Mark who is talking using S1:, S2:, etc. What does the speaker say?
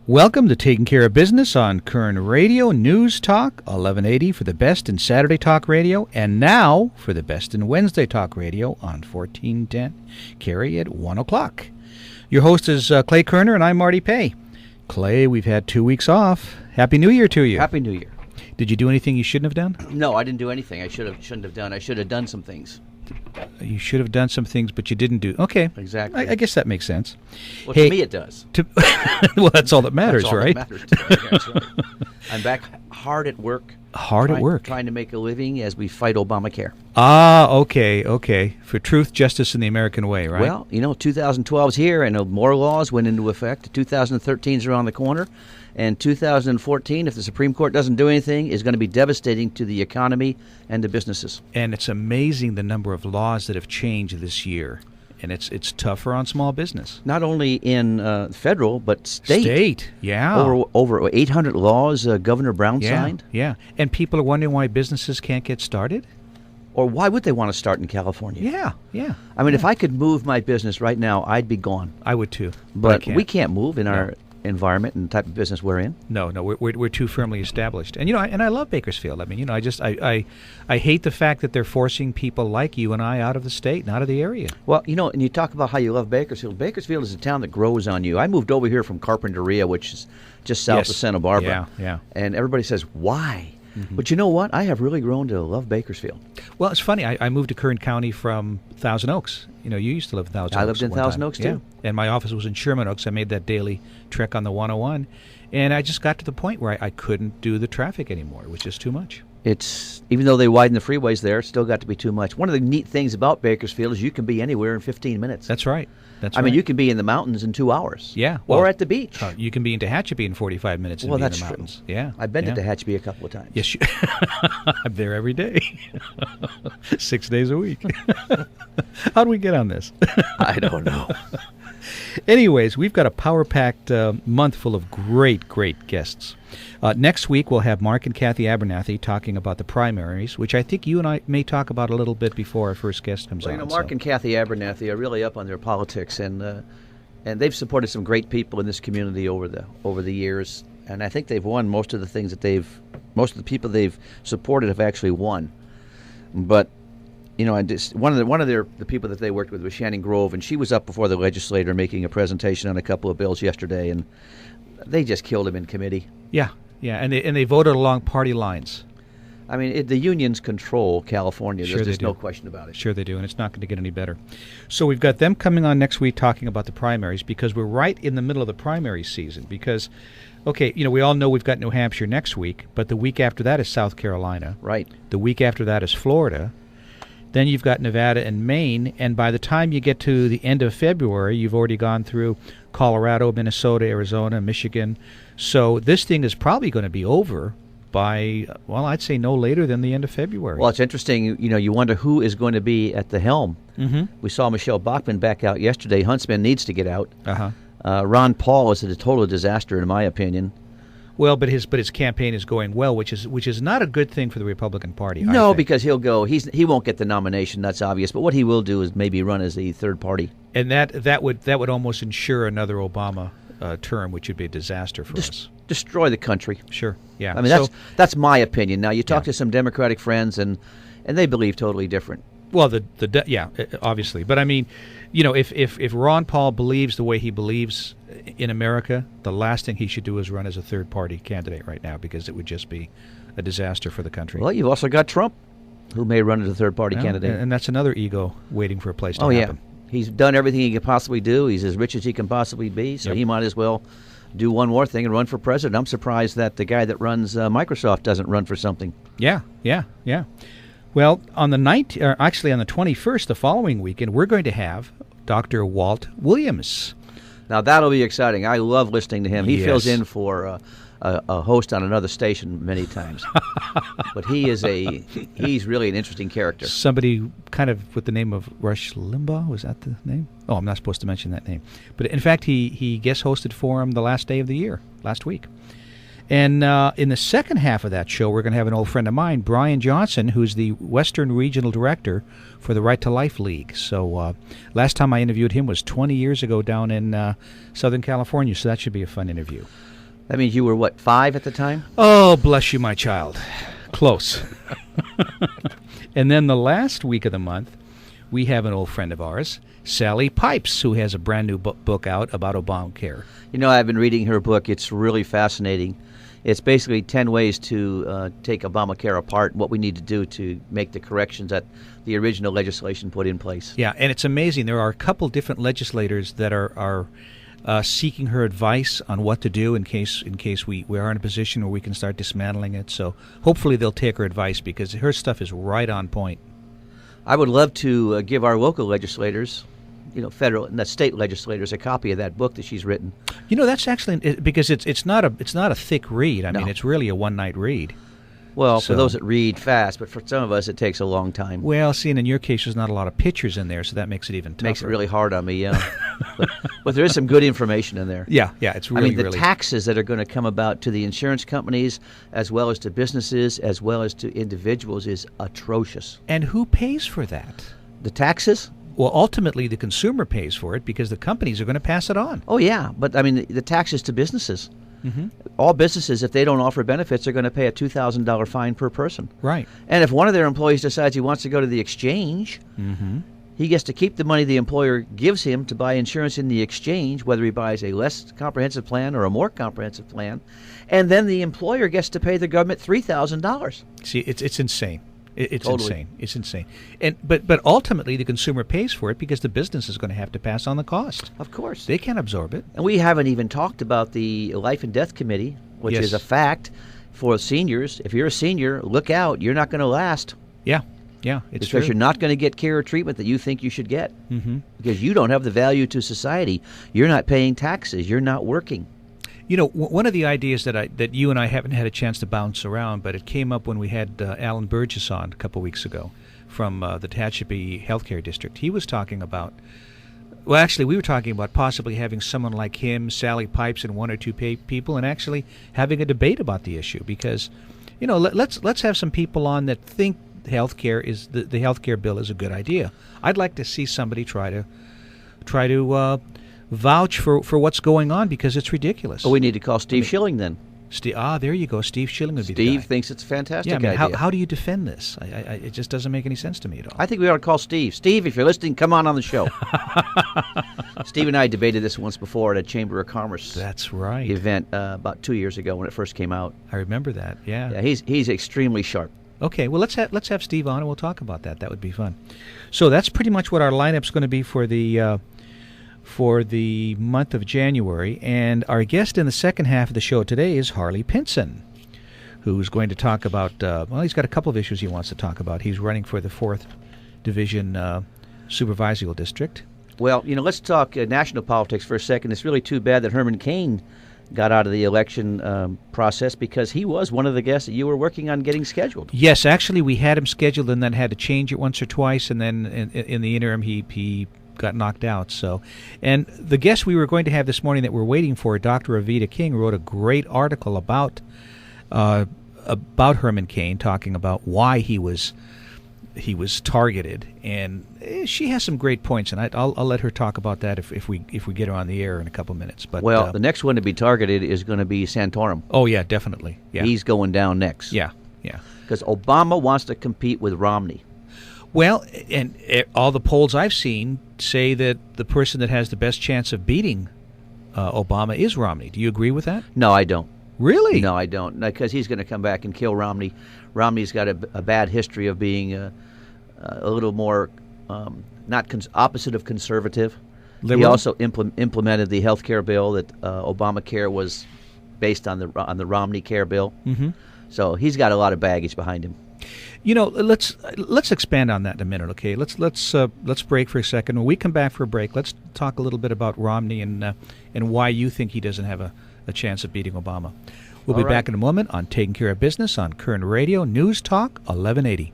S1: Welcome to Takin Care of Business on Koerner Radio, News Talk, 1180 for the best in Saturday Talk Radio, and now for the best in Wednesday Talk Radio on 1410 Carry at 1 o'clock. Your host is Clay Koerner, and I'm Marty Pay. Clay, we've had 2 weeks off. Happy New Year to you.
S2: Happy New Year.
S1: Did you do anything you shouldn't have done?
S2: No, I didn't do anything I shouldn't have done. I should have done some things.
S1: You should have done some things, but you didn't do. Okay.
S2: Exactly.
S1: I guess that makes sense.
S2: Well, to me it does.
S1: Well, that's all that matters,
S2: that's all
S1: right?
S2: That matters to me. That's right. I'm back hard at work. Trying to make a living as we fight Obamacare.
S1: Ah, okay. For truth, justice, and the American way, right?
S2: Well, 2012 is here, and more laws went into effect. 2013 is around the corner. And 2014, if the Supreme Court doesn't do anything, is going to be devastating to the economy and to businesses.
S1: And it's amazing the number of laws that have changed this year. And it's tougher on small business.
S2: Not only in federal, but state.
S1: State, yeah.
S2: Over 800 laws Governor Brown signed.
S1: Yeah. And people are wondering why businesses can't get started?
S2: Or why would they want to start in California?
S1: Yeah.
S2: I mean, if I could move my business right now, I'd be gone.
S1: I would too.
S2: But we can't move in our environment and the type of business we're in.
S1: No, we're too firmly established. And and I love Bakersfield. I mean, I hate the fact that they're forcing people like you and I out of the state and out of the area.
S2: Well, and you talk about how you love Bakersfield. Bakersfield is a town that grows on you. I moved over here from Carpinteria, which is just south of Santa Barbara.
S1: Yeah.
S2: And everybody says, why? Mm-hmm. But you know what? I have really grown to love Bakersfield.
S1: Well, it's funny. I moved to Kern County from Thousand Oaks. You used to live in Thousand Oaks.
S2: I lived in Thousand Oaks, too.
S1: Yeah. And my office was in Sherman Oaks. I made that daily trek on the 101. And I just got to the point where I couldn't do the traffic anymore. It was just too much.
S2: Even though they widen the freeways there, it's still got to be too much. One of the neat things about Bakersfield is you can be anywhere in 15 minutes.
S1: That's right.
S2: I mean, you can be in the mountains in 2 hours.
S1: Yeah.
S2: Or at the beach.
S1: You can be in Tehachapi in 45 minutes and be in the mountains.
S2: True.
S1: Yeah.
S2: I've been to Tehachapi a couple of times.
S1: Yes, I'm there every day. 6 days a week. How do we get on this?
S2: I don't know.
S1: Anyways, we've got a power-packed month full of great guests. Next week, we'll have Mark and Kathy Abernathy talking about the primaries, which I think you and I may talk about a little bit before our first guest comes on.
S2: Mark and Kathy Abernathy are really up on their politics, and they've supported some great people in this community over the years. And I think they've won most of the things that most of the people they've supported have actually won. But one of the people that they worked with was Shannon Grove, and she was up before the legislature making a presentation on a couple of bills yesterday, and they just killed him in committee. Yeah, and they voted along party lines. I mean, the unions control California.
S1: Sure,
S2: there's no question about it.
S1: Sure they do, and it's not going to get any better. So we've got them coming on next week talking about the primaries, because we're right in the middle of the primary season. Because, we all know we've got New Hampshire next week, but the week after that is South Carolina.
S2: Right.
S1: The week after that is Florida. Then you've got Nevada and Maine, and by the time you get to the end of February, you've already gone through Colorado, Minnesota, Arizona, Michigan. So this thing is probably going to be over by, I'd say no later than the end of February.
S2: Well, it's interesting. You wonder who is going to be at the helm.
S1: Mm-hmm.
S2: We saw Michelle Bachmann back out yesterday. Huntsman needs to get out.
S1: Uh-huh.
S2: Ron Paul is a total disaster, in my opinion.
S1: Well, but his campaign is going well, which is not a good thing for the Republican Party.
S2: No, because he'll go. He won't get the nomination. That's obvious. But what he will do is maybe run as the third party.
S1: And that would almost ensure another Obama term, which would be a disaster for us.
S2: Destroy the country.
S1: Sure. Yeah.
S2: I mean, that's my opinion. Now you talk to some Democratic friends, and they believe totally different.
S1: Well, obviously, but I mean, if Ron Paul believes the way he believes in America, the last thing he should do is run as a third-party candidate right now, because it would just be a disaster for the country.
S2: Well, you've also got Trump, who may run as a third-party candidate,
S1: and that's another ego waiting for a place to happen.
S2: Yeah, he's done everything he could possibly do. He's as rich as he can possibly be, so he might as well do one more thing and run for president. I'm surprised that the guy that runs Microsoft doesn't run for something.
S1: Yeah. Well, on the 21st, the following weekend, we're going to have Dr. Walt Williams.
S2: Now, that'll be exciting. I love listening to him. He
S1: Yes.
S2: fills in for a host on another station many times. But he's really an interesting character.
S1: Somebody kind of with the name of Rush Limbaugh, was that the name? Oh, I'm not supposed to mention that name. But in fact, he guest hosted for him the last day of the year, last week. And in the second half of that show, we're going to have an old friend of mine, Brian Johnson, who's the Western Regional Director for the Right to Life League. So last time I interviewed him was 20 years ago down in Southern California, so that should be a fun interview.
S2: That means you were, what, 5 at the time?
S1: Oh, bless you, my child. Close. And then the last week of the month, we have an old friend of ours, Sally Pipes, who has a brand new book out about Obamacare.
S2: You know, I've been reading her book. It's really fascinating. It's basically 10 ways to take Obamacare apart, what we need to do to make the corrections that the original legislation put in place.
S1: Yeah, and it's amazing. There are a couple different legislators that are seeking her advice on what to do in case we are in a position where we can start dismantling it. So hopefully they'll take her advice because her stuff is right on point.
S2: I would love to give our local legislators, federal and state legislators, a copy of that book that she's written.
S1: That's actually because it's not a thick read. I mean, it's really a one-night read.
S2: Well, for those that read fast, but for some of us, it takes a long time.
S1: Well, see, and in your case, there's not a lot of pictures in there, so that makes it even tougher.
S2: Makes it really hard on me, yeah. but there is some good information in there.
S1: Yeah, it's really,
S2: the taxes that are going to come about to the insurance companies, as well as to businesses, as well as to individuals, is atrocious.
S1: And who pays for that?
S2: The taxes?
S1: Well, ultimately, the consumer pays for it because the companies are going to pass it on.
S2: Oh, yeah, but, the taxes to businesses.
S1: Mm-hmm.
S2: All businesses, if they don't offer benefits, are going to pay a $2,000 fine per person.
S1: Right.
S2: And if one of their employees decides he wants to go to the exchange,
S1: mm-hmm.
S2: he gets to keep the money the employer gives him to buy insurance in the exchange, whether he buys a less comprehensive plan or a more comprehensive plan, and then the employer gets to pay the government $3,000.
S1: See, it's insane. It's
S2: Totally.
S1: insane. It's insane. And but ultimately, the consumer pays for it because the business is going to have to pass on the cost.
S2: Of course.
S1: They can't absorb it.
S2: And we haven't even talked about the Life and Death Committee, which
S1: Yes.
S2: is a fact for seniors. If you're a senior, look out. You're not going to last.
S1: Yeah, it's
S2: because
S1: true.
S2: you're not going to get care or treatment that you think you should get.
S1: Mm-hmm.
S2: Because you don't have the value to society. You're not paying taxes. You're not working.
S1: One of the ideas that you and I haven't had a chance to bounce around, but it came up when we had Alan Burgess on a couple weeks ago from the Tehachapi Healthcare District. He was talking about, well, actually, we were talking about possibly having someone like him, Sally Pipes, and one or two people, and actually having a debate about the issue. Because, let's have some people on that think healthcare is the healthcare bill is a good idea. I'd like to see somebody try to vouch for what's going on because it's ridiculous.
S2: Well, we need to call Steve Schilling then.
S1: There you go. Steve Schilling would be the guy.
S2: Steve thinks it's a fantastic
S1: idea.
S2: idea.
S1: How do you defend this? It just doesn't make any sense to me at all.
S2: I think we ought to call Steve. Steve, if you're listening, come on the show. Steve and I debated this once before at a Chamber of Commerce.
S1: That's right.
S2: Event about 2 years ago when it first came out.
S1: I remember that. Yeah.
S2: Yeah, he's extremely sharp.
S1: Okay, well let's have Steve on and we'll talk about that. That would be fun. So that's pretty much what our lineup's going to be for the month of January. And our guest in the second half of the show today is Harley Pinson, who's going to talk about, he's got a couple of issues he wants to talk about. He's running for the 4th Division Supervisorial District.
S2: Well, let's talk national politics for a second. It's really too bad that Herman Cain got out of the election process because he was one of the guests that you were working on getting scheduled.
S1: Yes, actually we had him scheduled and then had to change it once or twice, and then in the interim he got knocked out. So, and the guest we were going to have this morning that we're waiting for, Dr. Avita King, wrote a great article about Herman Cain, talking about why he was targeted, and she has some great points, and I'll let her talk about that if we get her on the air in a couple minutes. But
S2: the next one to be targeted is going to be Santorum.
S1: Oh yeah, definitely. Yeah,
S2: he's going down next.
S1: Yeah.
S2: Because Obama wants to compete with Romney.
S1: Well, and all the polls I've seen say that the person that has the best chance of beating Obama is Romney. Do you agree with that?
S2: No, I don't.
S1: Really?
S2: No, I don't. Because he's going to come back and kill Romney. Romney's got a bad history of being a little more opposite of conservative.
S1: Liberal?
S2: He also implemented the health care bill that Obamacare was based on the Romney care bill.
S1: Mm-hmm.
S2: So he's got a lot of baggage behind him.
S1: Let's expand on that in a minute, okay? Let's break for a second. When we come back for a break, let's talk a little bit about Romney and why you think he doesn't have a chance of beating Obama. We'll be back in a moment on Taking Care of Business on Koerner Radio, News Talk 1180.